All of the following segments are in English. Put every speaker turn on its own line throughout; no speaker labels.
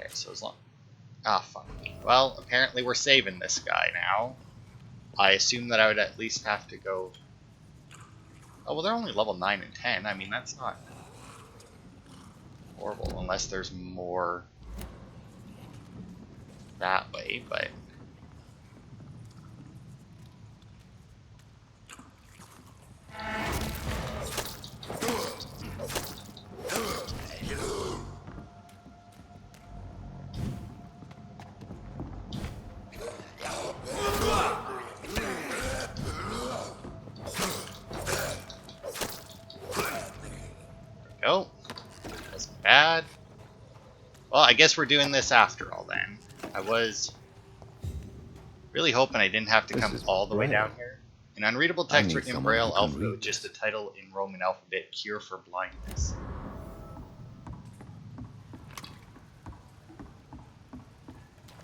Alright, so as long... Ah, fuck me. Well, apparently we're saving this guy now. I assume that I would at least have to go... Oh, well, they're only level 9 and 10. I mean, that's not horrible, unless there's more that way, but... Oh, wasn't bad. Well, I guess we're doing this after all then. I was really hoping I didn't have to come all the way down here. An unreadable text written in Braille alphabet with just the title in Roman alphabet, Cure for Blindness.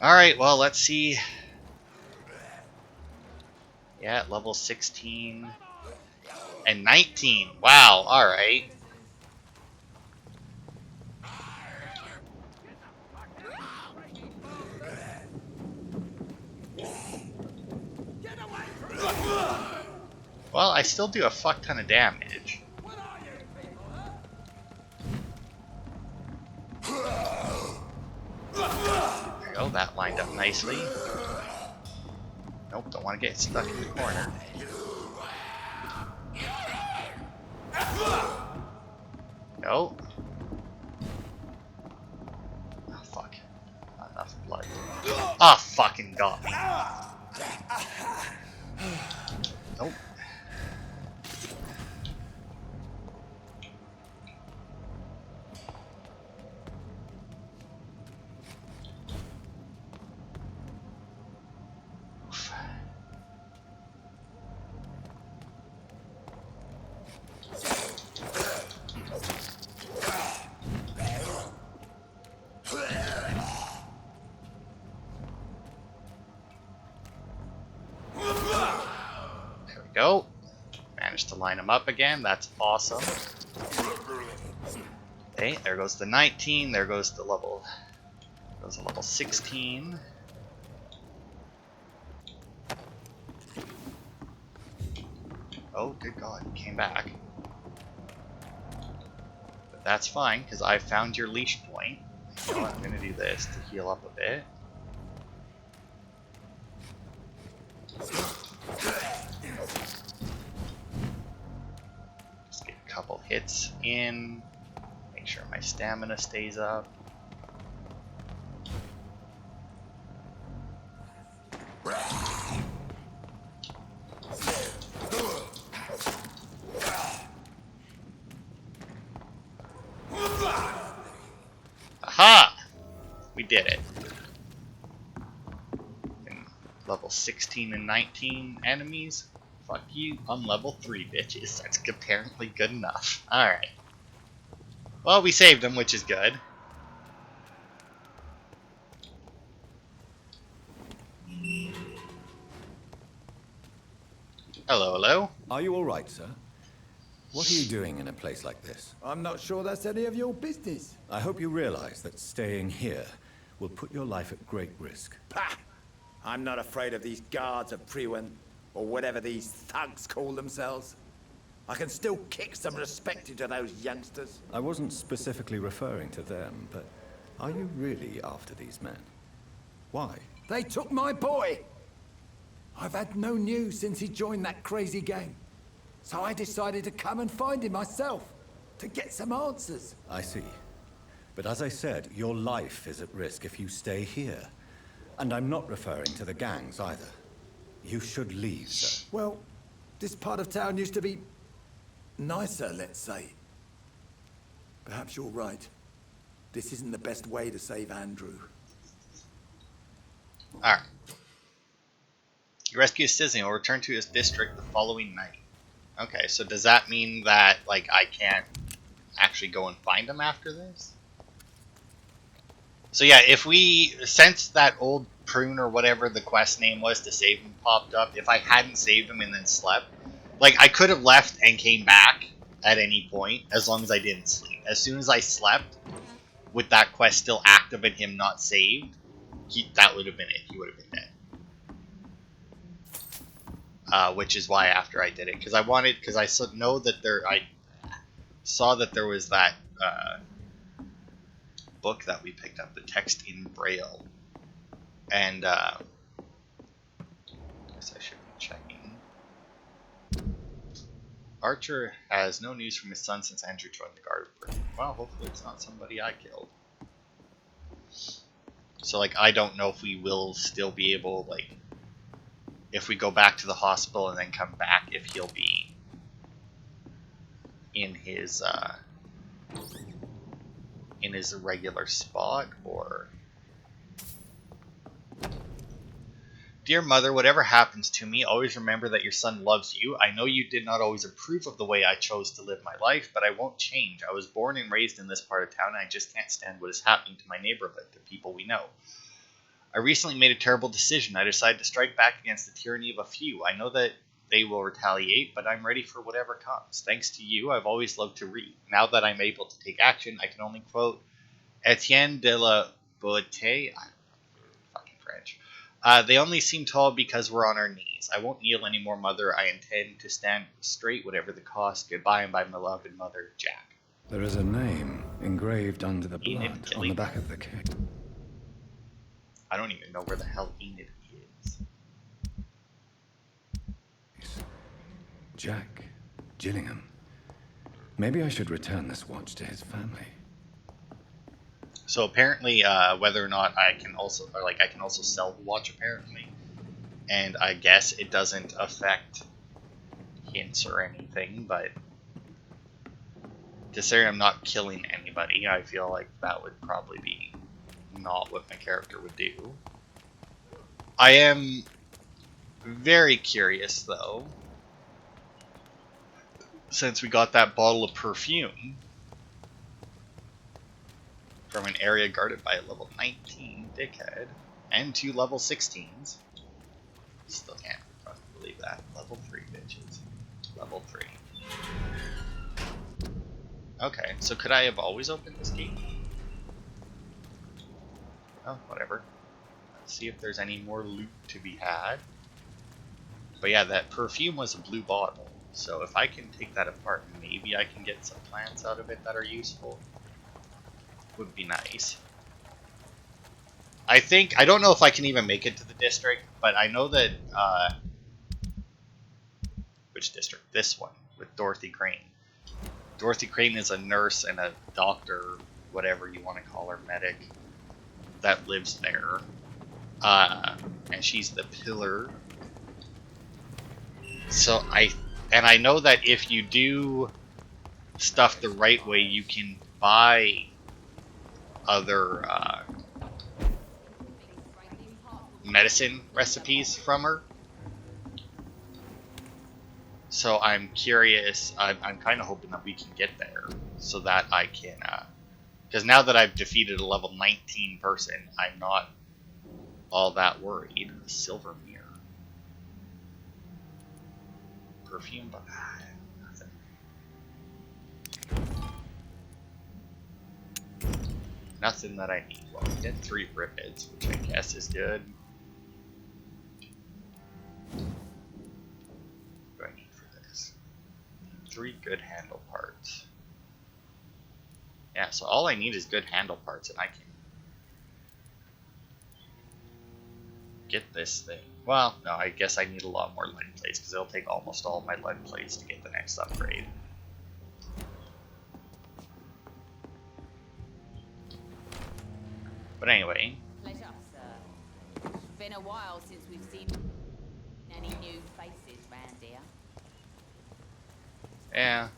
Alright, well, let's see. Yeah, level 16 and 19. Wow, alright. Well, I still do a fuck ton of damage. There we go, that lined up nicely. Nope, don't want to get stuck in the corner. Nope. Oh, fuck. Not enough blood. Ah, fucking got me. Nope. Go. Managed to line them up again. That's awesome. Okay, there goes the 19. There goes the level. Goes to level 16. Oh, good God, he came back. But that's fine, because I found your leash point. You know what, I'm going to do this to heal up a bit. Just get a couple hits in. Make sure my stamina stays up. Aha! We did it. And level 16 and 19 enemies. Fuck you. I'm level 3, bitches. That's apparently good enough. Alright. Well, we saved them, which is good. Hello, hello.
Are you all right, sir? What are you doing in a place like this?
I'm not sure that's any of your business.
I hope you realize that staying here will put your life at great risk.
Pah! I'm not afraid of these guards of Priwen, or whatever these thugs call themselves. I can still kick some respect into those youngsters.
I wasn't specifically referring to them, but are you really after these men? Why?
They took my boy! I've had no news since he joined that crazy gang. So I decided to come and find him myself, to get some answers.
I see. But as I said, your life is at risk if you stay here. And I'm not referring to the gangs either. You should leave, sir.
Well, this part of town used to be nicer, let's say. Perhaps you're right. This isn't the best way to save Andrew.
Alright. You rescue a citizen and will return to his district the following night. Okay, so does that mean that, like, I can't actually go and find him after this? So yeah, if we, since that old prune or whatever the quest name was to save him popped up, if I hadn't saved him and then slept, like, I could have left and came back at any point, as long as I didn't sleep. As soon as I slept, with that quest still active and him not saved, that would have been it. He would have been dead. Which is why after I did it, because I know that I saw that there was that book that we picked up, the text in Braille, and I guess I should be checking. Archer has no news from his son since Andrew joined the guard. Well, hopefully it's not somebody I killed. So, like, I don't know if we will still be able, like, if we go back to the hospital and then come back, if he'll be in his regular spot, or... Dear Mother, whatever happens to me, always remember that your son loves you. I know you did not always approve of the way I chose to live my life, but I won't change. I was born and raised in this part of town, and I just can't stand what is happening to my neighborhood, the people we know. I recently made a terrible decision. I decided to strike back against the tyranny of a few. I know that they will retaliate, but I'm ready for whatever comes. Thanks to you, I've always loved to read. Now that I'm able to take action, I can only quote Etienne de la Boétie. I'm fucking French. They only seem tall because we're on our knees. I won't kneel anymore, Mother. I intend to stand straight, whatever the cost. Goodbye, and by my beloved mother, Jack.
There is a name engraved under the blood on the back of the cake.
I don't even know where the hell Enid is.
Jack Gillingham. Maybe I should return this watch to his family.
So apparently, whether or not I can also sell the watch apparently, and I guess it doesn't affect hints or anything. But considering I'm not killing anybody, I feel like that would probably be not what my character would do. I am very curious though, since we got that bottle of perfume from an area guarded by a level 19 dickhead and 2 level 16s. Still can't believe that. Level 3 bitches. Level 3. Okay, so could I have always opened this gate? Oh, whatever. Let's see if there's any more loot to be had. But yeah, that perfume was a blue bottle. So if I can take that apart, maybe I can get some plants out of it that are useful. Would be nice. I don't know if I can even make it to the district, but I know that, which district? This one, with Dorothy Crane. Dorothy Crane is a nurse and a doctor, whatever you want to call her, medic, that lives there. And she's the pillar. So I know that if you do stuff the right way, you can buy other medicine recipes from her. So I'm curious. I'm kind of hoping that we can get there so that I can, because now that I've defeated a level 19 person, I'm not all that worried. Silver mirror, perfume, but nothing. Nothing that I need. Well, we get 3 ribbons, which I guess is good. What do I need for this? 3 good handle parts. Yeah, so all I need is good handle parts, and I can get this thing. Well, no, I guess I need a lot more lead plates, because it'll take almost all my lead plates to get the next upgrade. But anyway.
Pleasure, sir. It's been a while since we've seen any new faces round here.
Yeah.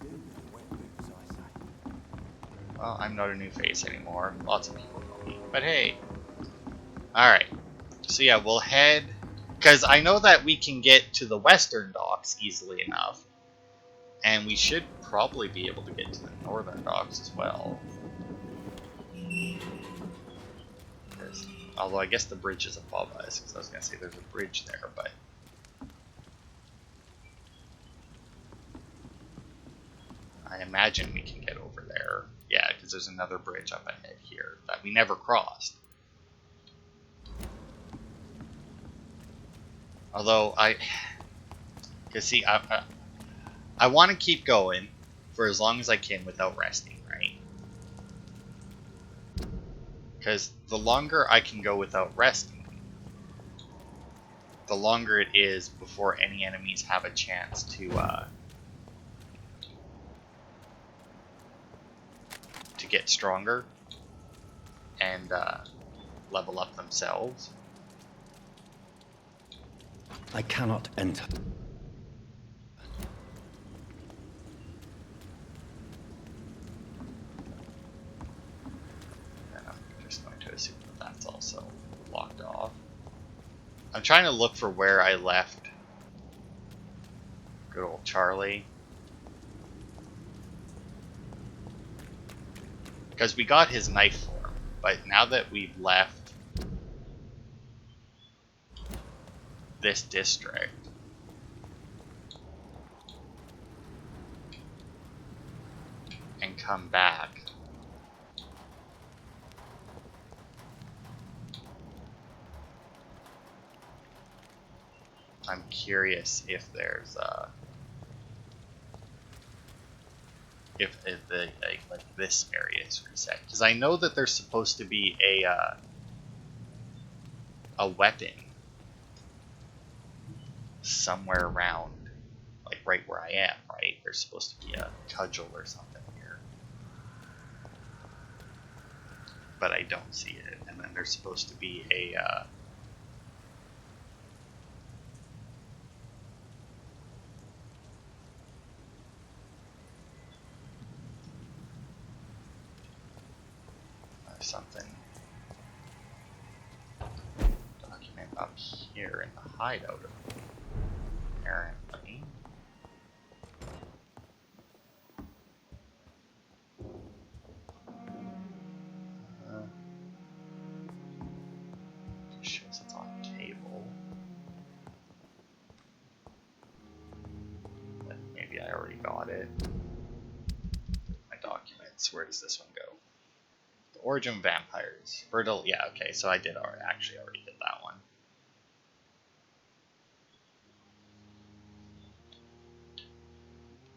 Well, I'm not a new face anymore. Lots of people know me. But hey. Alright. So yeah, we'll head... Because I know that we can get to the western docks easily enough. And we should probably be able to get to the northern docks as well. Although I guess the bridge is above us, because I was going to say there's a bridge there, but... I imagine we can get over there. Yeah, because because there's another bridge up ahead here that we never crossed. Although because see, I want to keep going for as long as I can without resting, right? Because the longer I can go without resting, the longer it is before any enemies have a chance to get stronger and level up themselves.
I cannot enter.
And I'm just going to assume that that's also locked off. I'm trying to look for where I left good old Charlie. Because we got his knife for him, but now that we've left this district, and come back, I'm curious if there's if the like this area is reset, because I know that there's supposed to be a weapon somewhere around, like right where I am, right? There's supposed to be a cudgel or something here, but I don't see it. And then there's supposed to be a something document up here in the hideout, apparently. Shows it's on a table. But maybe I already got it. My documents. Where does this one go? The origin of vampires. Fertile. Yeah. Okay. So I did already. Actually, already did that one.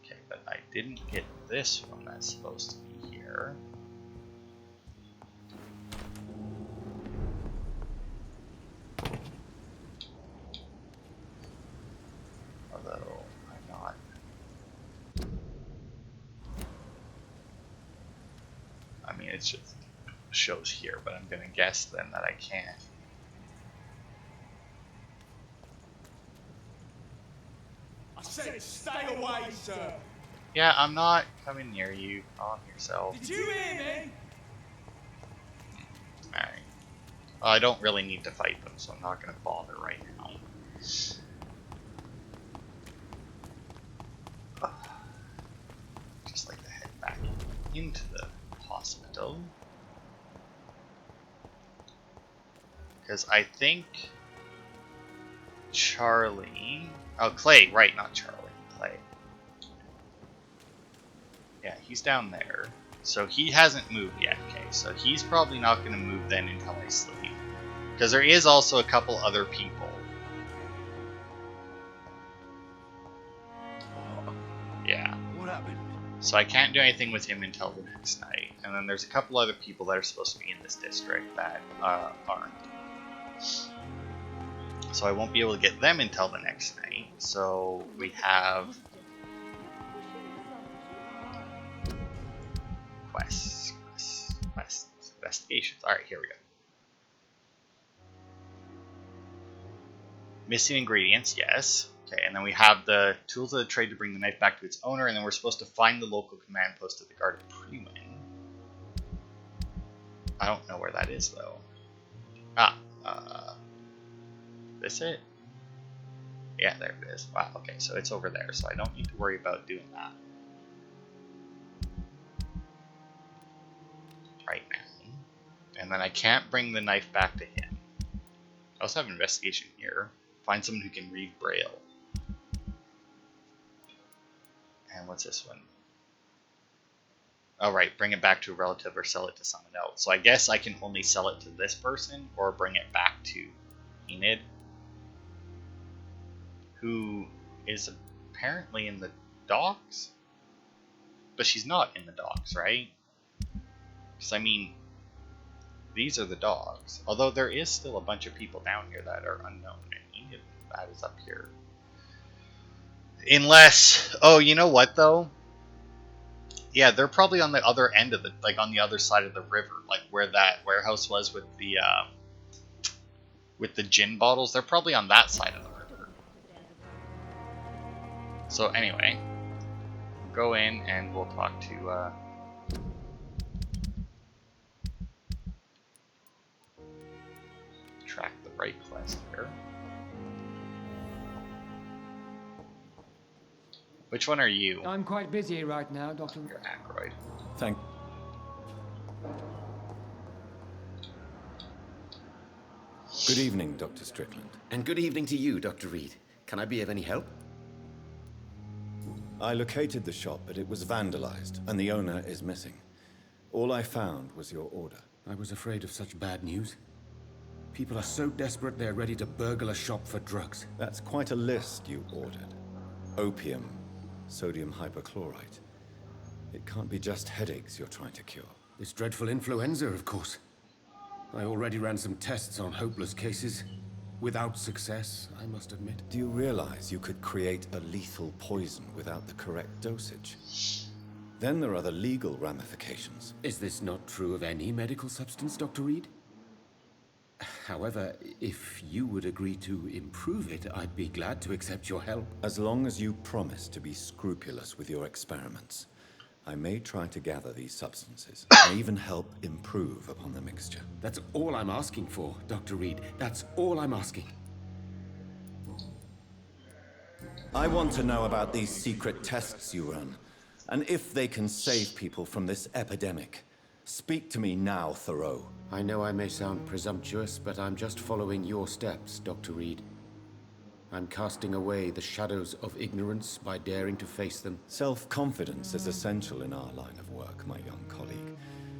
Okay, but I didn't get this one that's supposed to be here. Although I'm not. I mean, it's just shows here, but I'm gonna guess then that I can't.
I said stay away, sir.
Yeah, I'm not coming near you. Calm yourself.
Did you hear me?
Alright. Well, I don't really need to fight them, so I'm not gonna bother right now. Just like to head back into the hospital. Because I think Charlie... Oh, Clay, right, not Charlie. Clay. Yeah, he's down there. So he hasn't moved yet, okay. So he's probably not going to move then until I sleep. Because there is also a couple other people. Yeah.
What happened?
So I can't do anything with him until the next night. And then there's a couple other people that are supposed to be in this district that aren't. So I won't be able to get them until the next night. So we have quests, investigations. Alright, here we go. Missing ingredients, yes. Okay, and then we have the tools of the trade to bring the knife back to its owner, and then we're supposed to find the local command post at the Guard of Prewen. I don't know where that is, though. This it? Yeah, there it is. Wow, okay, so it's over there, so I don't need to worry about doing that right now. And then I can't bring the knife back to him. I also have investigation here. Find someone who can read Braille. And what's this one? Oh, right. Bring it back to a relative or sell it to someone else. So I guess I can only sell it to this person or bring it back to Enid, who is apparently in the docks. But she's not in the docks, right? Because, I mean, these are the dogs. Although there is still a bunch of people down here that are unknown. And Enid, that is up here. Unless... Oh, you know what, though? Yeah, they're probably on the other end of the, like on the other side of the river, like where that warehouse was with the gin bottles. They're probably on that side of the river. So anyway, go in and we'll talk to. Track the right quest here. Which one are you?
I'm quite busy right now, Dr.
You're Ackroyd.
Thank... Good evening, Dr. Strickland.
And good evening to you, Dr. Reed. Can I be of any help?
I located the shop, but it was vandalized, and the owner is missing. All I found was your order.
I was afraid of such bad news. People are so desperate they're ready to burgle a shop for drugs.
That's quite a list you ordered. Opium, sodium hypochlorite. It can't be just headaches you're trying to cure.
This dreadful influenza, of course. I already ran some tests on hopeless cases. Without success, I must admit.
Do you realize you could create a lethal poison without the correct dosage? Then there are the legal ramifications.
Is this not true of any medical substance, Dr. Reed? However, if you would agree to improve it, I'd be glad to accept your help.
As long as you promise to be scrupulous with your experiments, I may try to gather these substances, and even help improve upon the mixture.
That's all I'm asking for, Dr. Reed. That's all I'm asking.
I want to know about these secret tests you run, and if they can save people from this epidemic. Speak to me now, Thoreau.
I know I may sound presumptuous, but I'm just following your steps, Dr. Reed. I'm casting away the shadows of ignorance by daring to face them.
Self-confidence is essential in our line of work, my young colleague,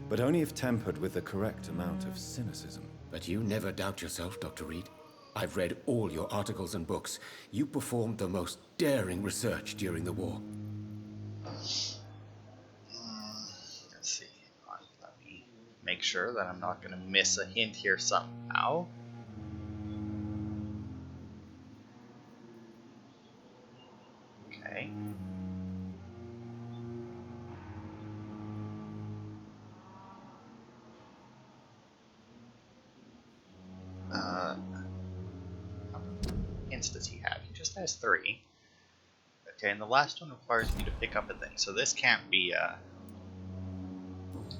but only if tempered with the correct amount of cynicism.
But you never doubt yourself, Dr. Reed. I've read all your articles and books. You performed the most daring research during the war.
Let's see. Let me make sure that I'm not going to miss a hint here somehow. Okay. How many hints does he have? He just has 3. Okay, and the last one requires me to pick up a thing, so this can't be,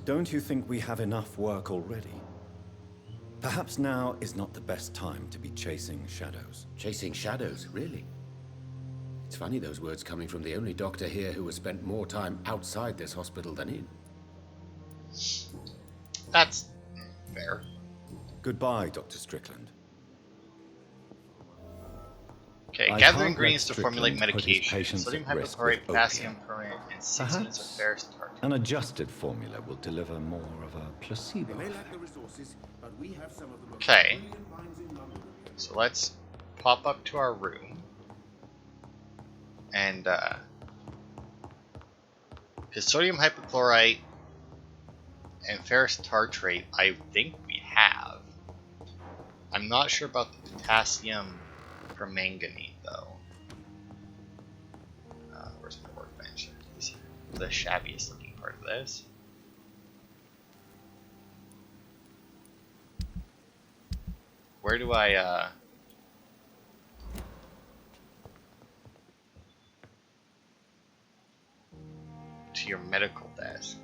Don't you think we have enough work already? Perhaps now is not the best time to be chasing shadows.
Chasing shadows, really? It's funny those words coming from the only doctor here who has spent more time outside this hospital than in.
That's fair.
Goodbye, Dr. Strickland.
Okay,
I
gather
can't
ingredients
let
to formulate
Strickland put his
medication.
patients
Sodium
at risk
hypochlorite,
with
potassium
opium.
permanent, and 6 minutes of
Perhaps
ferrous tartrate.
an adjusted formula will deliver more of a placebo effect.
the resources, but we have some of the most
Okay.
brilliant minds in London.
So let's pop up to our room. And, because sodium hypochlorite and ferrous tartrate, I think we have. I'm not sure about the potassium permanganate, though. Where's my workbench? It's the shabbiest looking part of this. Where do I, to your medical desk.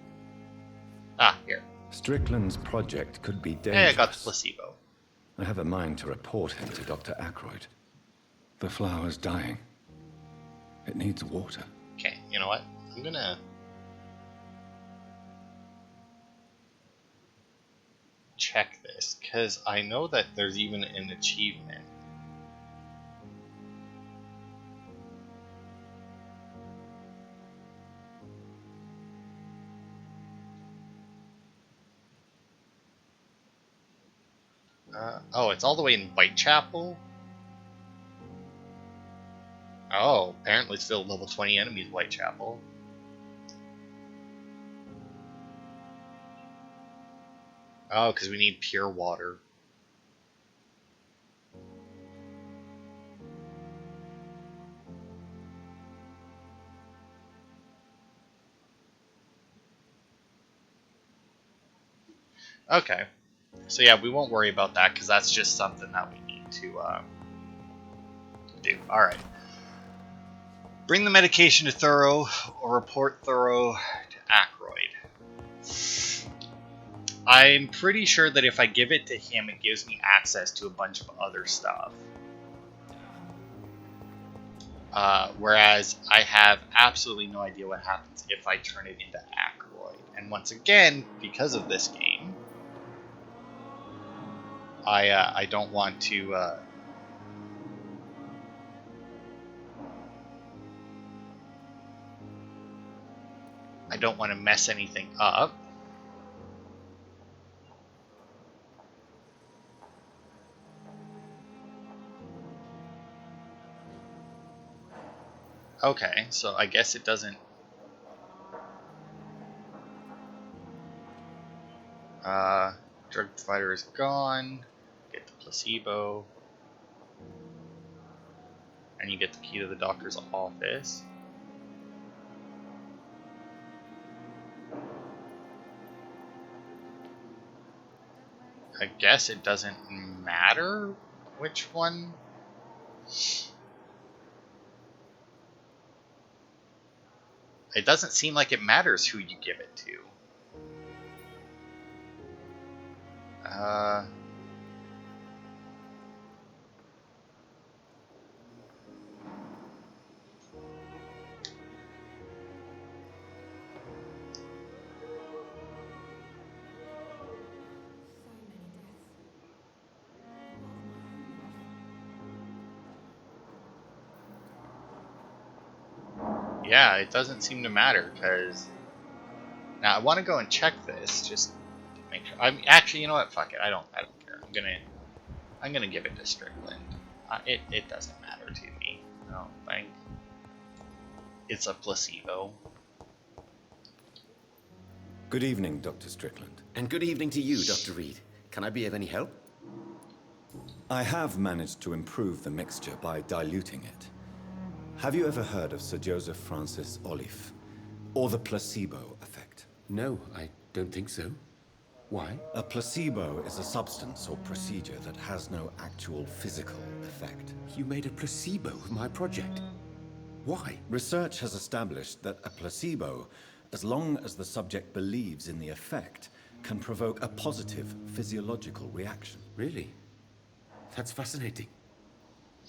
Ah, here.
Strickland's project could be dangerous.
Hey, I got the placebo.
I have a mind to report him to Dr. Ackroyd. The flower's dying. It needs water.
Okay, you know what? I'm gonna check this, because I know that there's even an achievement. Oh, it's all the way in Whitechapel? Oh, apparently it's still level 20 enemies, Whitechapel. Oh, because we need pure water. Okay. So yeah, we won't worry about that because that's just something that we need to do. Alright. Bring the medication to Thorough or report Thorough to Ackroyd. I'm pretty sure that if I give it to him, it gives me access to a bunch of other stuff. Whereas I have absolutely no idea what happens if I turn it into Ackroyd. And once again, because of this game, I don't want to... I don't want to mess anything up. Okay, so I guess it doesn't... Drug provider is gone. Get the placebo. And you get the key to the doctor's office. I guess it doesn't matter which one. It doesn't seem like it matters who you give it to. Yeah, it doesn't seem to matter because now I want to go and check this just to make sure. I'm actually, you know what? Fuck it. I don't care. I'm gonna give it to Strickland. It doesn't matter to me. I don't think it's a placebo.
Good evening, Dr. Strickland.
And good evening to you, Dr. Reed. Can I be of any help?
I have managed to improve the mixture by diluting it. Have you ever heard of Sir Joseph Francis Olive, or the placebo effect?
No, I don't think so. Why?
A placebo is a substance or procedure that has no actual physical effect.
You made a placebo of my project. Why?
Research has established that a placebo, as long as the subject believes in the effect, can provoke a positive physiological reaction.
Really? That's fascinating.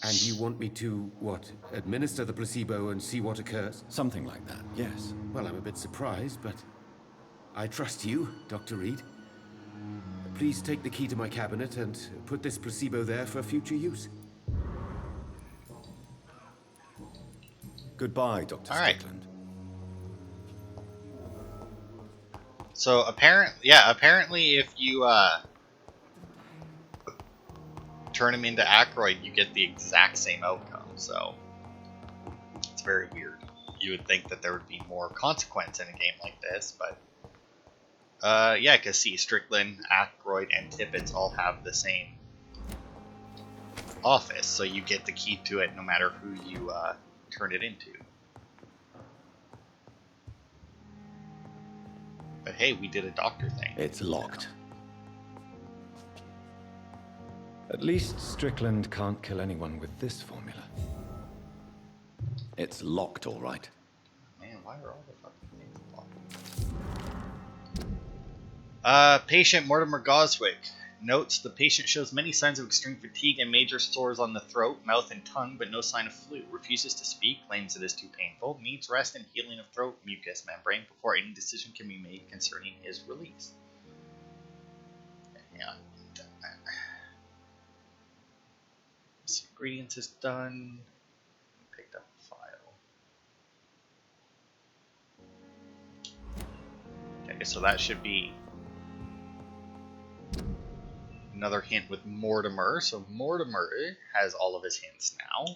And you want me to, what, administer the placebo and see what occurs?
Something like that, yes.
Well, I'm a bit surprised, but I trust you, Dr. Reed. Please take the key to my cabinet and put this placebo there for future use.
Goodbye, Dr.
All right.
Strickland.
So apparently if you turn him into Ackroyd, you get the exact same outcome. So it's very weird. You would think that there would be more consequence in a game like this, but yeah, because see, Strickland, Ackroyd, and Tippett all have the same office, so you get the key to it no matter who you turn it into. But hey, we did a doctor thing.
It's locked. At least Strickland can't kill anyone with this formula. It's locked, all right.
Man, why are all the fucking things locked? Patient Mortimer Goswick notes the patient shows many signs of extreme fatigue and major sores on the throat, mouth, and tongue, but no sign of flu. Refuses to speak, claims it is too painful, needs rest and healing of throat mucus membrane before any decision can be made concerning his release. Yeah. Ingredients is done. Picked up a file. Okay, so that should be another hint with Mortimer. So Mortimer has all of his hints now.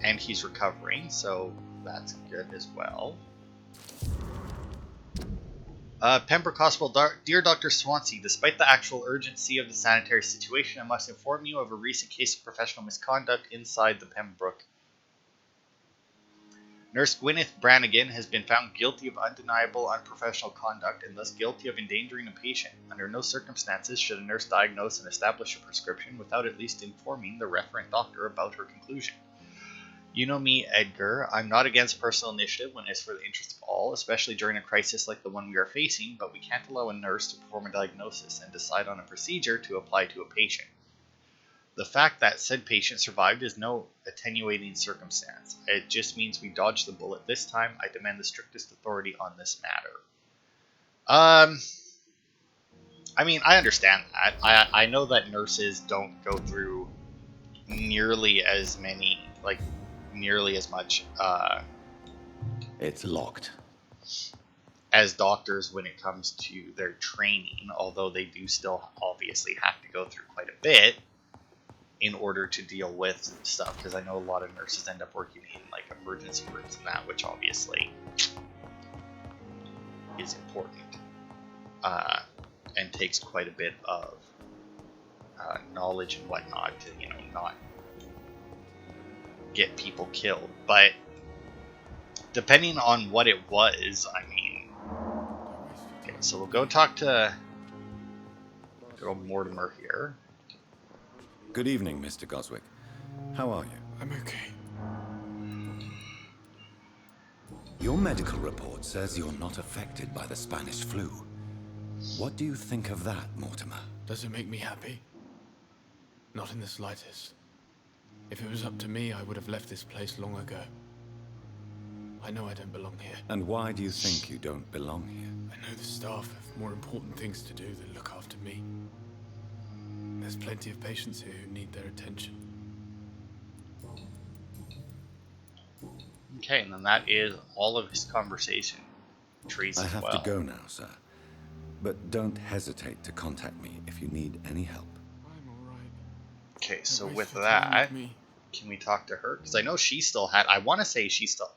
And he's recovering, so that's good as well. Pembroke Hospital, Dear Dr. Swansea, despite the actual urgency of the sanitary situation, I must inform you of a recent case of professional misconduct inside the Pembroke. Nurse Gwyneth Brannigan has been found guilty of undeniable unprofessional conduct and thus guilty of endangering a patient. Under no circumstances should a nurse diagnose and establish a prescription without at least informing the referent doctor about her conclusion. You know me, Edgar. I'm not against personal initiative when it's for the interest of all, especially during a crisis like the one we are facing, but we can't allow a nurse to perform a diagnosis and decide on a procedure to apply to a patient. The fact that said patient survived is no attenuating circumstance. It just means we dodged the bullet this time. I demand the strictest authority on this matter. I mean, I understand that. I know that nurses don't go through nearly as much
It's locked.
as doctors when it comes to their training, although they do still obviously have to go through quite a bit in order to deal with stuff, because I know a lot of nurses end up working in like emergency rooms and that, which obviously is important and takes quite a bit of knowledge and whatnot to, you know, not get people killed. But depending on what it was, I mean, okay, so we'll go talk to good old Mortimer here.
Good evening, Mr. Goswick. How are you?
I'm okay.
Your medical report says you're not affected by the Spanish flu. What do you think of that, Mortimer?
Does it make me happy? Not in the slightest. If it was up to me, I would have left this place long ago. I know I don't belong here.
And why do you think you don't belong here?
I know the staff have more important things to do than look after me. There's plenty of patients here who need their attention.
Okay, and then that is all of his conversation trees
I
as
have
well.
to go now, sir. But don't hesitate to contact me if you need any help.
I'm alright.
Okay, so
Waste
with
your time
that,
with me.
can we talk to her? Because I know she still had, I want to say she still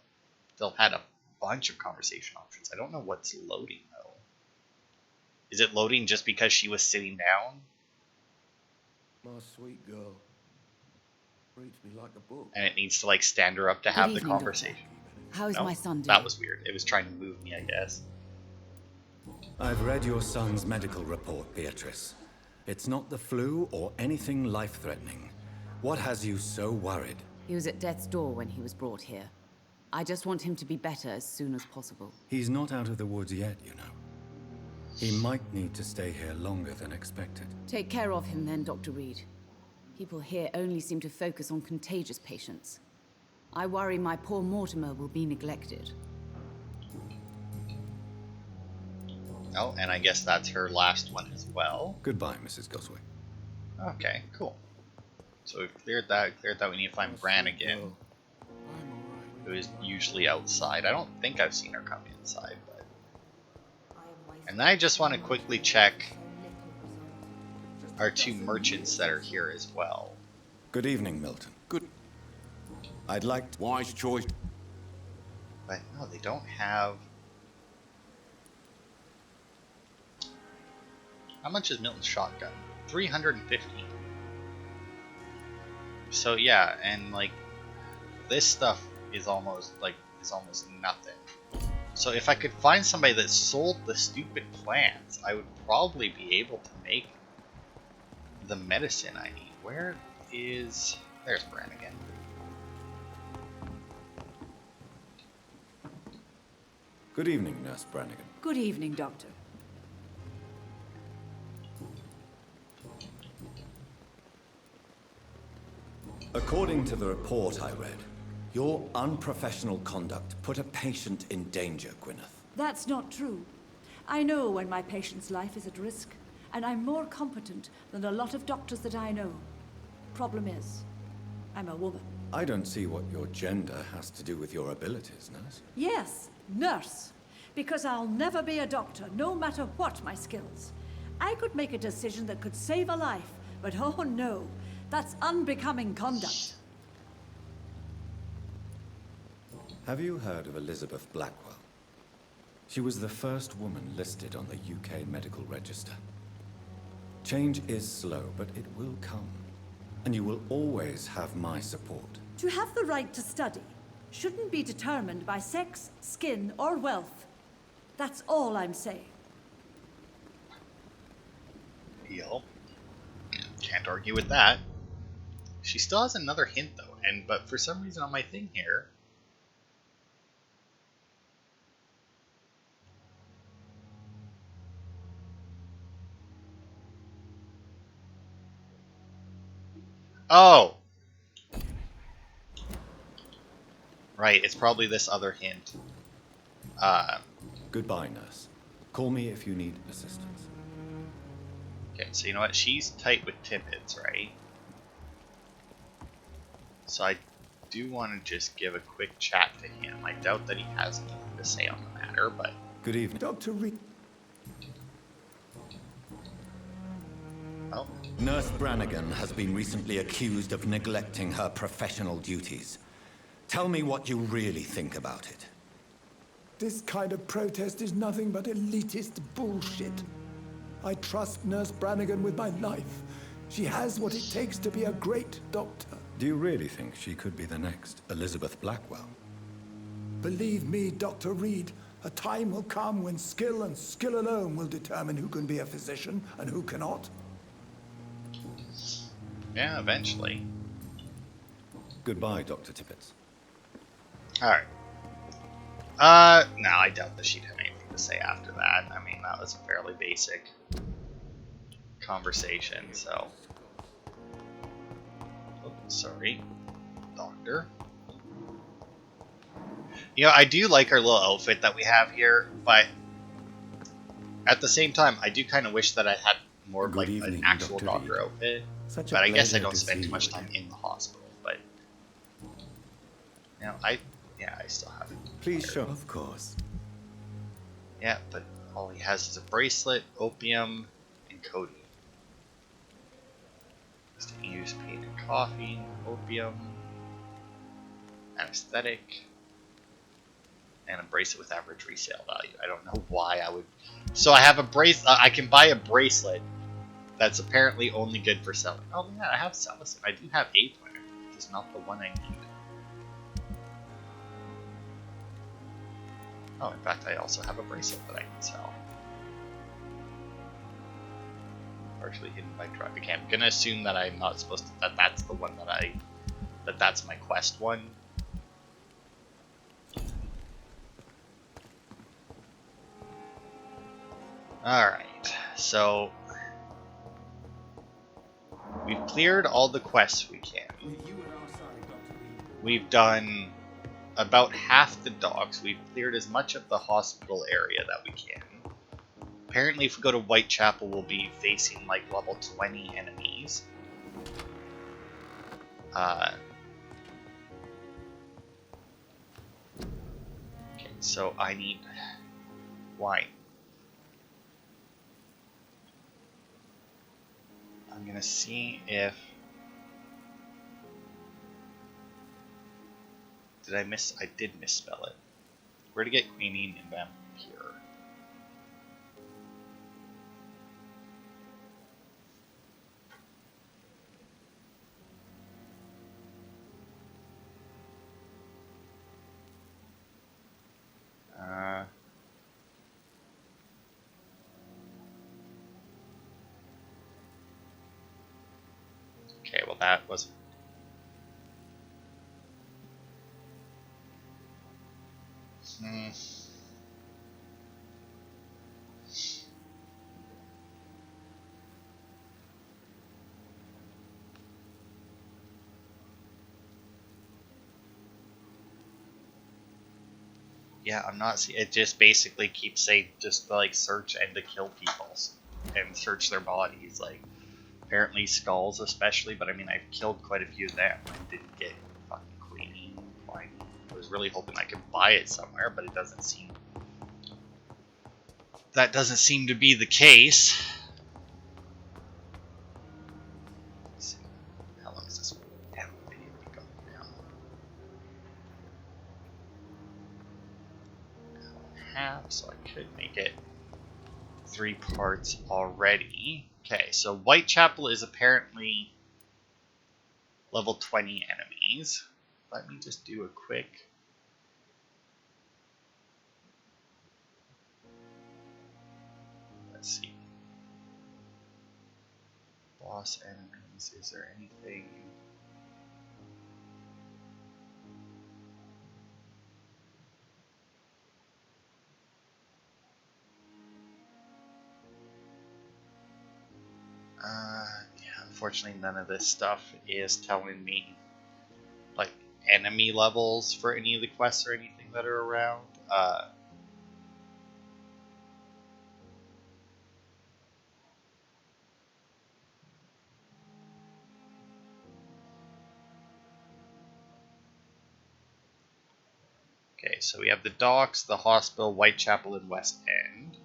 had a bunch of conversation options. I don't know what's loading, though. Is it loading just because she was sitting down?
My sweet girl. Reads me like a book.
And it needs to, like, stand her up to have the
evening,
conversation?
How is
No?
my son doing?
That was weird. It was trying to move me, I guess.
I've read your son's medical report, Beatrice. It's not the flu or anything life-threatening. What has you so worried?
He was at death's door when he was brought here. I just want him to be better as soon as possible.
He's not out of the woods yet, you know. He might need to stay here longer than expected.
Take care of him then, Dr. Reed. People here only seem to focus on contagious patients. I worry my poor Mortimer will be neglected.
Oh, and I guess that's her last one as well.
Goodbye, Mrs. Goswick.
Okay, cool. So we've cleared that. We need to find Brannigan,
I'm alright.
who is usually outside. I don't think I've seen her come inside, but... And then I just want to quickly check our two merchants that are here as well.
Good evening, Milton.
Good.
I'd like to...
Wise choice.
But no, they don't have... How much is Milton's shotgun? 315. So yeah, and like this stuff is almost nothing. So if I could find somebody that sold the stupid plants, I would probably be able to make the medicine I need. Where is... There's Brannigan.
Good evening, Nurse Brannigan.
Good evening, Doctor.
According to the report I read, your unprofessional conduct put a patient in danger, Gwyneth.
That's not true. I know when my patient's life is at risk, and I'm more competent than a lot of doctors that I know. Problem is, I'm a woman.
I don't see what your gender has to do with your abilities, nurse.
Yes, nurse. Because I'll never be a doctor, no matter what my skills. I could make a decision that could save a life, but oh no, that's unbecoming conduct.
Have you heard of Elizabeth Blackwell? She was the first woman listed on the UK Medical Register. Change is slow, but it will come. And you will always have my support.
To have the right to study shouldn't be determined by sex, skin, or wealth. That's all I'm saying.
Deal. Can't argue with that. She still has another hint though, but for some reason on my thing here. Oh! Right, it's probably this other hint.
Goodbye, nurse. Call me if you need assistance.
Okay, so you know what? She's tight with Tippets, right? So I do want to just give a quick chat to him. I doubt that he has anything to say on the matter, but...
Good evening.
Dr. Reed.
Oh.
Nurse Brannigan has been recently accused of neglecting her professional duties. Tell me what you really think about it.
This kind of protest is nothing but elitist bullshit. I trust Nurse Brannigan with my life. She has what it takes to be a great doctor.
Do you really think she could be the next Elizabeth Blackwell?
Believe me, Dr. Reed, a time will come when skill and skill alone will determine who can be a physician and who cannot.
Yeah, eventually.
Goodbye, Dr. Tippett.
Alright. No, I doubt that she'd have anything to say after that. I mean, that was a fairly basic conversation, so... Oh, sorry. Doctor. You know, I do like our little outfit that we have here, but at the same time, I do kind of wish that I had more of like an actual doctor outfit. But I guess I don't spend too much time in the hospital. But you know, I still have it.
Please show. Of course.
Yeah, but all he has is a bracelet, opium, and codeine. Just to use pain and coffee, opium, anesthetic, and a bracelet with average resale value. I don't know why I would. So I have a bracelet. I can buy a bracelet that's apparently only good for selling. Oh yeah, I have salicin. I do have a pointer, just not the one I need. Oh, in fact, I also have a bracelet that I can sell. Partially hidden by drug. Okay, I'm gonna assume that I'm not supposed to. That's the one that that's my quest one. Alright, so we've cleared all the quests we can. We've done about half the docks. We've cleared as much of the hospital area that we can. Apparently if we go to Whitechapel, we'll be facing like level 20 enemies. Okay, so I need wine. I'm gonna see if... I did misspell it. Where to get quinine in Vampyr? Okay, well that wasn't... Yeah, I'm not seeing it. Just basically keeps saying just to, like, search and to kill people and search their bodies. Like, apparently skulls, especially. But I mean, I've killed quite a few of them. I didn't get fucking quinine. I was really hoping I could buy it somewhere, but it doesn't seem. That doesn't seem to be the case. half, so I could make it 3 parts already. Okay, so Whitechapel is apparently level 20 enemies. Let me just do a quick... Let's see. Boss enemies, is there anything... Yeah, unfortunately none of this stuff is telling me like enemy levels for any of the quests or anything that are around. Okay, so we have the docks, the hospital, Whitechapel, and West End.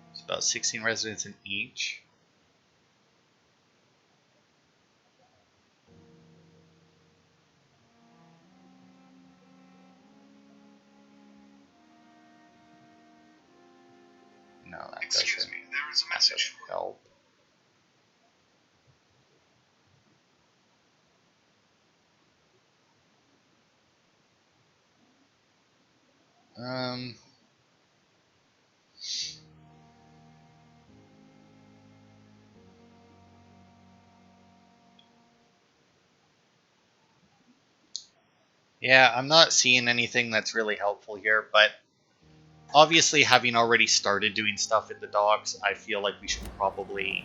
There's about 16 residents in each. No, that doesn't help. Yeah, I'm not seeing anything that's really helpful here, but obviously having already started doing stuff at the docks, I feel like we should probably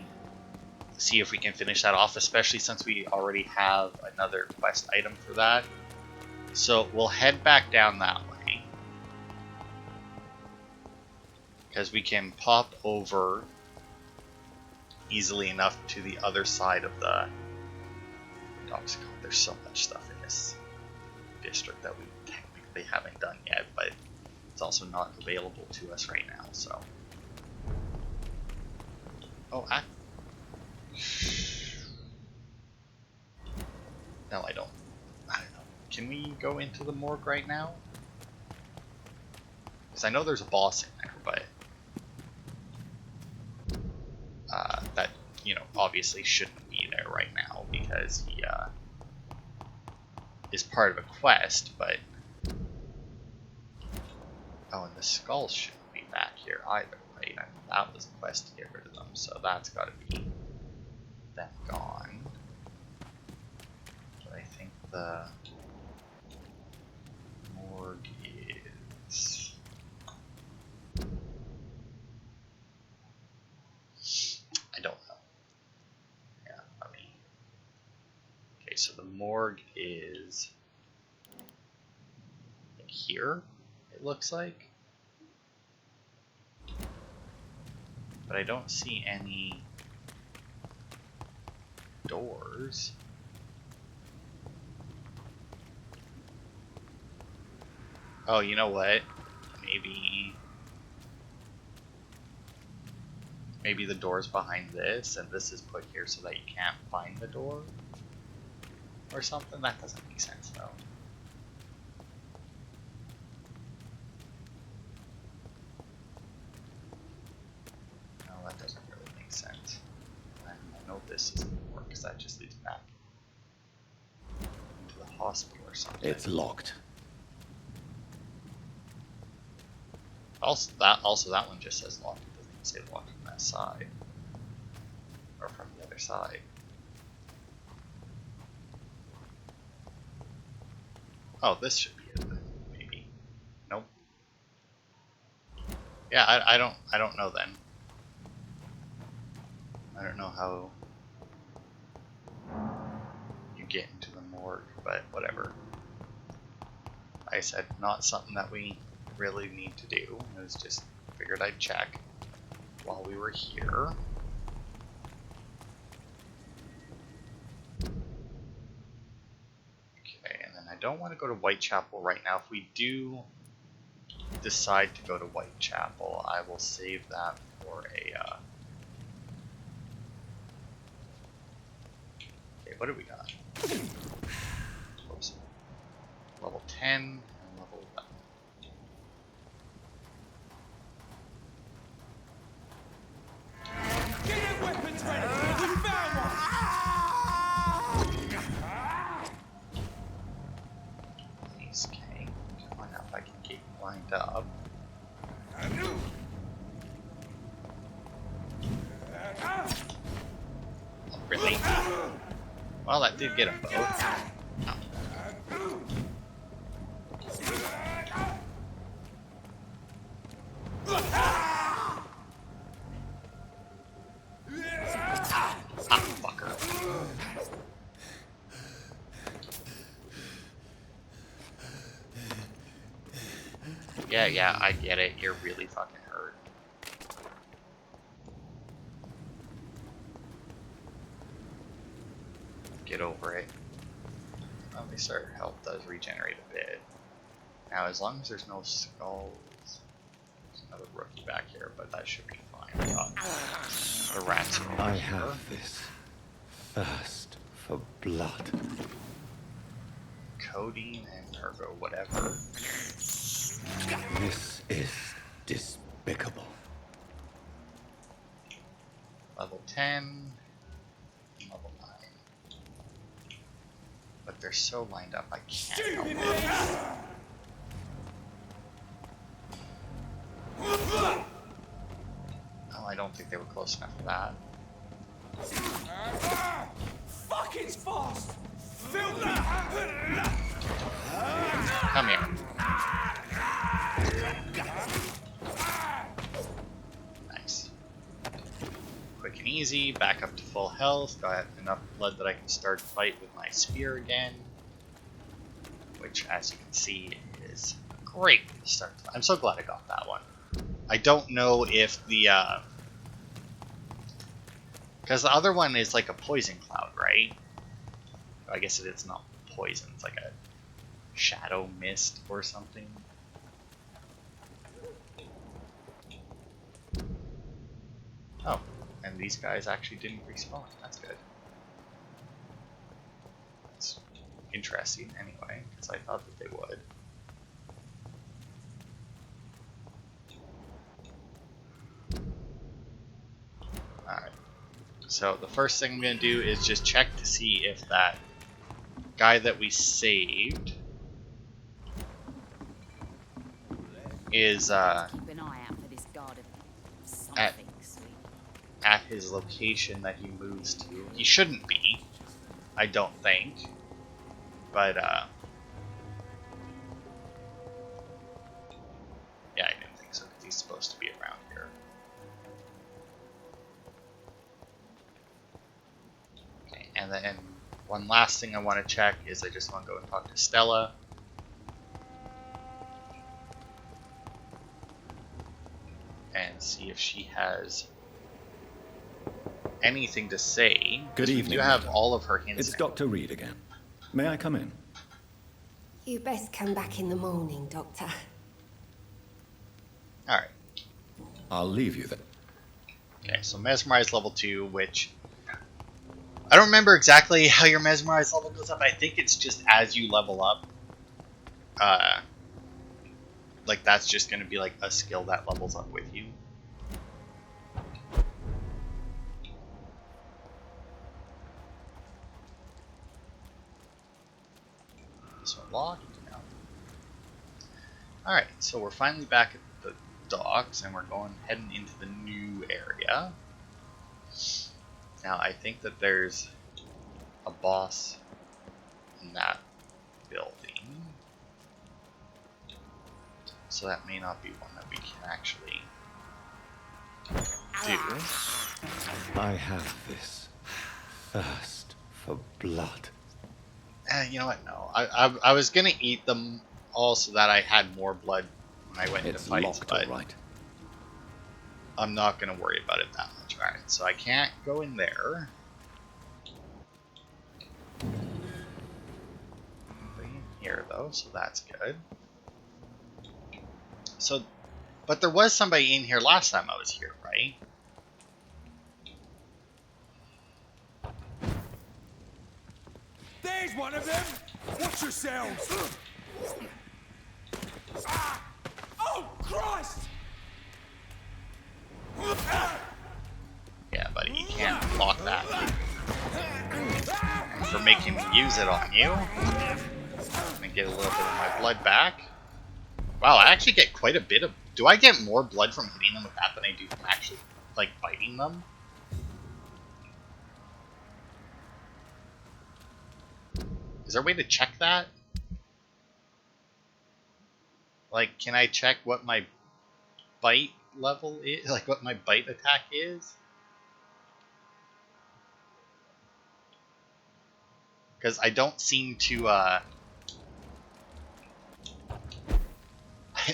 see if we can finish that off, especially since we already have another quest item for that. So we'll head back down that way, because we can pop over easily enough to the other side of the docks. God, there's so much stuff in this district that we technically haven't done yet, but it's also not available to us right now, so... Oh, no, I don't know. Can we go into the morgue right now? Because I know there's a boss in there, but... that, you know, obviously shouldn't be there right now, because he, is part of a quest, but... Oh, and the skulls shouldn't be back here either, right? I mean, that was a quest to get rid of them, so that's gotta be them gone. But I think the morgue is... I don't know. Yeah, I mean... Okay, so the morgue is... here, it looks like. But I don't see any doors. Oh, you know what? Maybe the door's behind this, and this is put here so that you can't find the door? Or something? That doesn't make sense, though. No, that doesn't really make sense. I know this isn't more, because that just leads back into the hospital or something.
It's locked.
Also, that one just says locked. It doesn't say locked from that side. Or from the other side. Oh, this should be it then, maybe. Nope. Yeah, I don't know then. I don't know how you get into the morgue, but whatever. Like I said, not something that we really need to do. It was just figured I'd check while we were here. Okay, and then I don't want to go to Whitechapel right now. If we do decide to go to Whitechapel, I will save that for a... Okay, what do we got? Oops. Level 10 and level 11. Well, that did get them both. Oh. Ah, fucker. Yeah, I get it. You're really fucking hurt. Get over it. Well, at least our health does regenerate a bit. Now, as long as there's no skulls... There's another rookie back here, but that should be fine. The rats are over
I
here.
have this thirst for blood.
Codeine and ergo whatever.
This is despicable.
Level 10. Level 9. But they're so lined up I can't help it. Oh, I don't think they were close enough for that.
Fucking fast!
Come here. Nice. Quick and easy, back up to full health. Got enough blood that I can start the fight with my spear again. Which, as you can see, is great to start. I'm so glad I got that one. I don't know if the... Because the other one is like a poison cloud, right? I guess it is not poison. It's like a shadow mist or something. Oh, and these guys actually didn't respawn. That's good. That's interesting anyway, because I thought that they would. Alright. So the first thing I'm going to do is just check to see if that guy that we saved is
Keep an eye out for this guard of something sweet.
at his location that he moves to. He shouldn't be, I don't think. But yeah, I didn't think so because he's supposed to be around here. Okay, and then one last thing I want to check is I just want to go and talk to Stella. And see if she has anything to say.
Good evening.
You have
Doctor.
all of her hints.
It's Dr. Reed again. May I come in?
You best come back in the morning, Doctor.
Alright.
I'll leave you then.
Okay, so Mesmerize level 2, which... I don't remember exactly how your Mesmerize level goes up. I think it's just as you level up. Like, that's just going to be like a skill that levels up with you. This one locked. No. Alright, so we're finally back at the docks, and we're heading into the new area. Now, I think that there's a boss in that building. So that may not be one that we can actually do.
I have this thirst for blood.
You know what? No. I was going to eat them all so that I had more blood when I went into
It's
fights,
locked,
but
all right.
I'm not going to worry about it that much. Alright, so I can't go in there. Nobody in here, though, so that's good. So, but there was somebody in here last time I was here, right?
There's one of them! Watch yourselves! Ah! Oh, Christ!
Yeah, buddy, you can't block that. For making me use it on you. Let me get a little bit of my blood back. Wow, I actually get quite a bit of... Do I get more blood from hitting them with that than I do from actually, like, biting them? Is there a way to check that? Like, can I check what my bite level is? Like, what my bite attack is? Because I don't seem to,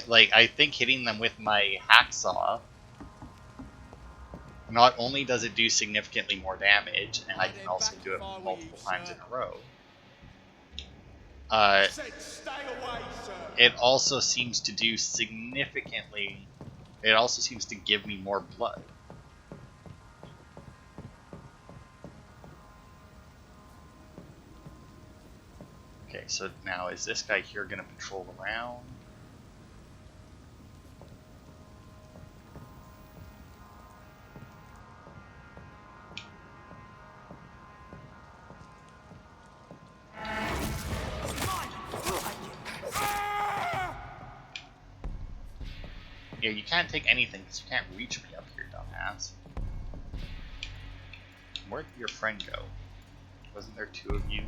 like, I think hitting them with my hacksaw, not only does it do significantly more damage, and I can also do it multiple times in a row, it also seems to do significantly, it also seems to give me more blood. Okay, so now is this guy here going to patrol around? Yeah, you can't take anything because you can't reach me up here, dumbass. Where'd your friend go? Wasn't there two of you?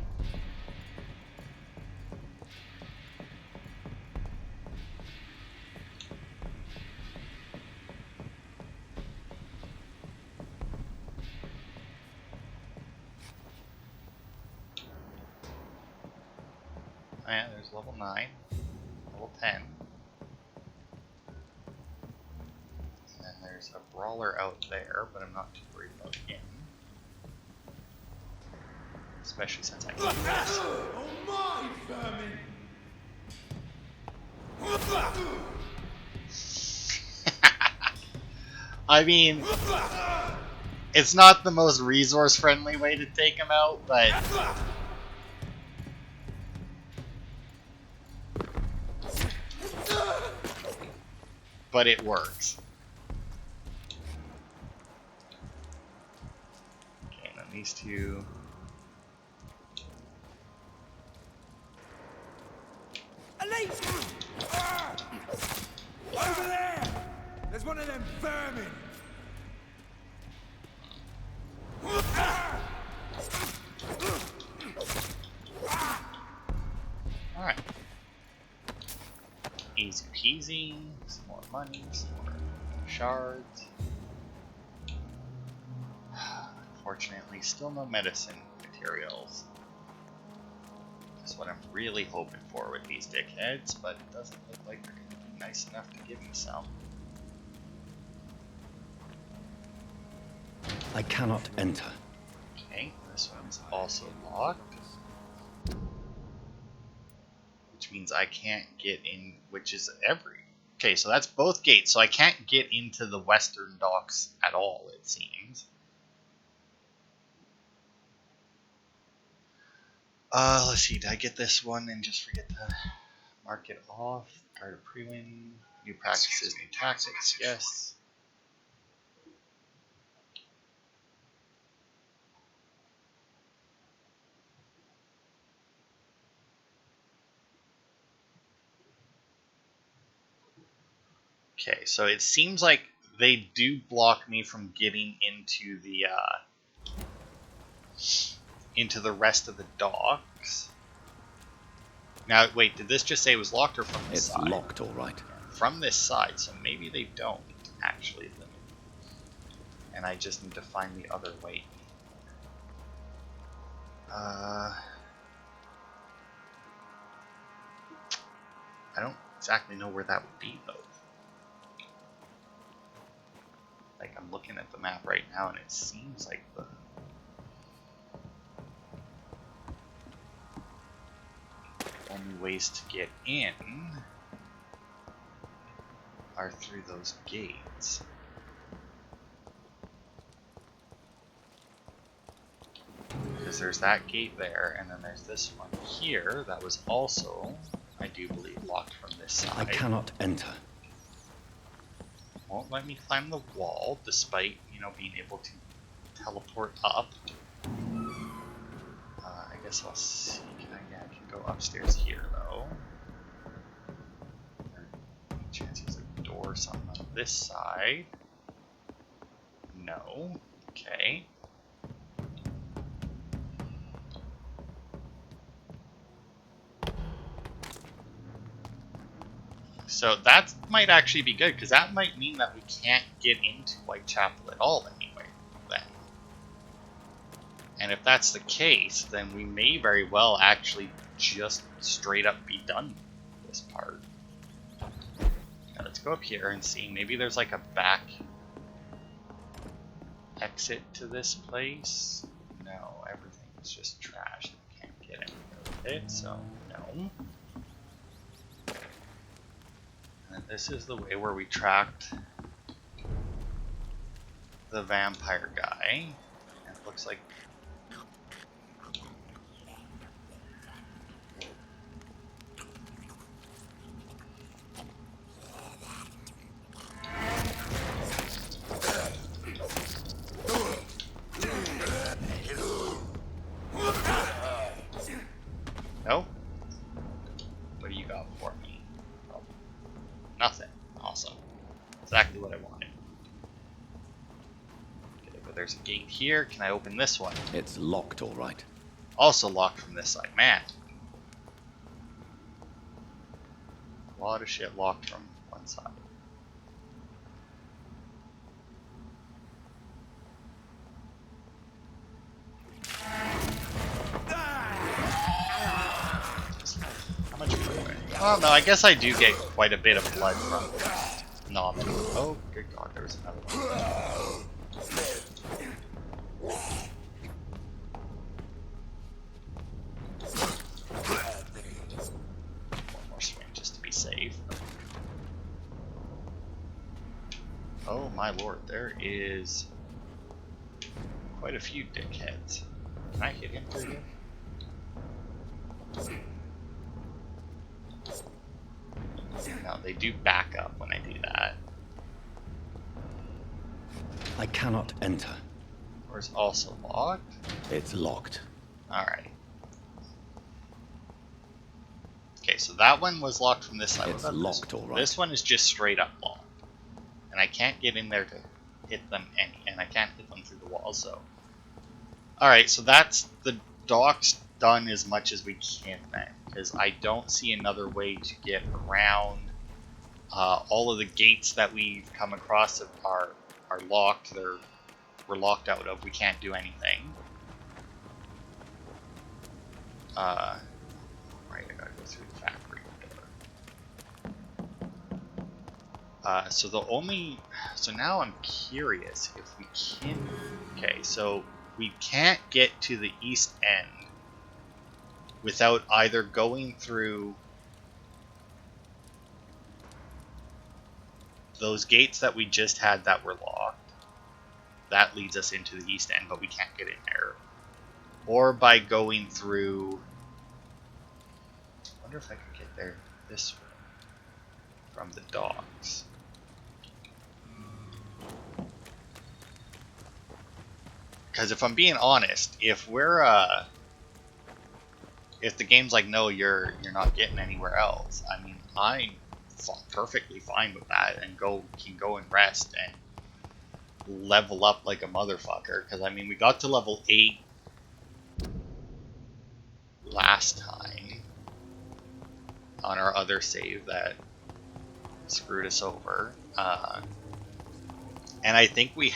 Oh yeah, there's level 9, level 10. And then there's a brawler out there, but I'm not too worried about him. Especially since I can do this.
Oh my, vermin!
I mean, it's not the most resource-friendly way to take him out, but it works. Okay, and then these two.
Over there! There's one of them vermin!
Alright. Easy peasy. Some more money, some more shards. Unfortunately, still no medicine materials. That's what I'm really hoping for with these dickheads, but it doesn't look like they're going to be nice enough to give me some.
I cannot enter.
Okay, this one's also locked. Which means I can't get in, which is every... Okay, so that's both gates, so I can't get into the western docks at all, it seems. Let's see, did I get this one and just forget to mark it off? Card of pre-win, new practices, new tactics, yes. Okay, so it seems like they do block me from getting into the rest of the docks. Now, wait, did this just say it was locked or from this side?
It's locked, all right.
From this side, so maybe they don't actually limit me. And I just need to find the other way. I don't exactly know where that would be, though. Like, I'm looking at the map right now, and it seems like the... only ways to get in are through those gates. Because there's that gate there, and then there's this one here that was also, I do believe, locked from this side.
I cannot enter.
Won't let me climb the wall, despite, you know, being able to teleport up. I guess I'll see. I can go upstairs here, though. Any chances of a door or something on this side? No. Okay. So that might actually be good, because that might mean that we can't get into Whitechapel at all anyway, then. And if that's the case, then we may very well actually just straight up be done with this part. Now let's go up here and see, maybe there's like a back exit to this place. No, everything is just trash. I can't get anywhere with it, so no. And this is the way where we tracked the vampire guy. And it looks like... No? What do you got for me? Oh, nothing. Awesome. Exactly what I wanted. Okay, but there's a gate here. Can I open this one?
It's locked, all right.
Also locked from this side. Man. A lot of shit locked from one side. How much blood? Oh no, I guess I do get quite a bit of blood from Nobbin. Oh, good god, there's another one. One more swing just to be safe. Oh my lord, there is quite a few dickheads. Can I hit him through here? No, they do back up when I do that.
I cannot enter.
Or it's also locked?
It's locked.
Alright. Okay, so that one was locked from this side.
It's locked, all right.
This one is just straight up locked. And I can't get in there to hit them and I can't hit them through the wall, so... Alright, so that's the docks done as much as we can then. Because I don't see another way to get around. All of the gates that we've come across are locked. We're locked out of. We can't do anything. Right, I gotta go through the factory door. So now I'm curious if we can. Okay, so we can't get to the east end without either going through those gates that we just had that were locked. That leads us into the east end, but we can't get in there. Or by going through... I wonder if I could get there this way from the docks. Because if I'm being honest, if we're if the game's like, no, you're not getting anywhere else, I mean, I'm perfectly fine with that and can go and rest and level up like a motherfucker. Because I mean, we got to level 8 last time on our other save that screwed us over, and I think we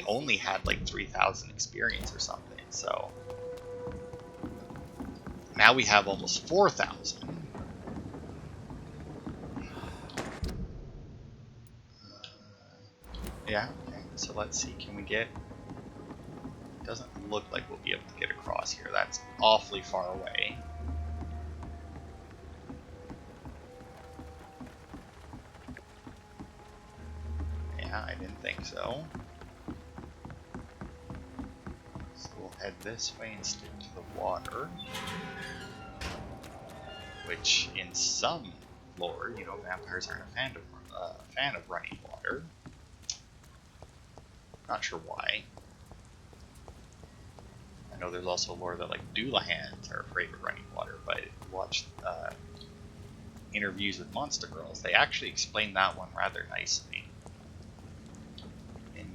only had like 3,000 experience or something. So now we have almost 4,000. Yeah, okay, so let's see, can we get... Doesn't look like we'll be able to get across here. That's awfully far away. Yeah, I didn't think so. So we'll head this way and stick to the water. Which, in some lore, you know, vampires aren't a fan of running water. Not sure why. I know there's also lore that like Doolahans are afraid of running water, but if you watch interviews with Monster Girls, they actually explain that one rather nicely. In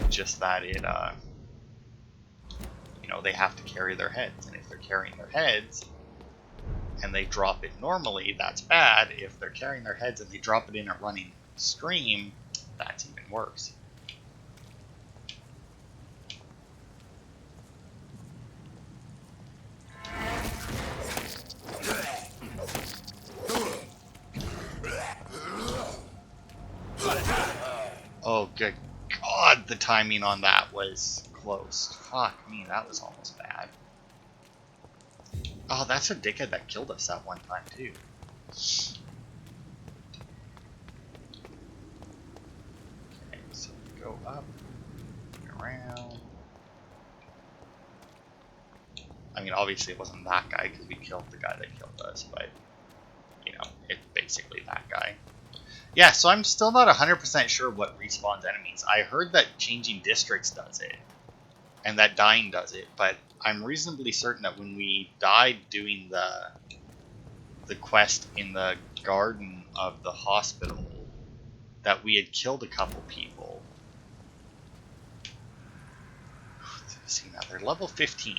just that it, you know, they have to carry their heads, and if they're carrying their heads, and they drop it normally, that's bad. If they're carrying their heads and they drop it in a running stream, that's even worse. Oh, good God, the timing on that was close. Fuck me, that was almost bad. Oh, that's a dickhead that killed us that one time, too. Okay, so we go up, around. I mean, obviously it wasn't that guy because we killed the guy that killed us, but, you know, it's basically that guy. Yeah, so I'm still not 100% sure what respawns enemies. I heard that changing districts does it, and that dying does it, but I'm reasonably certain that when we died doing the quest in the garden of the hospital, that we had killed a couple people. See, now they're level 15.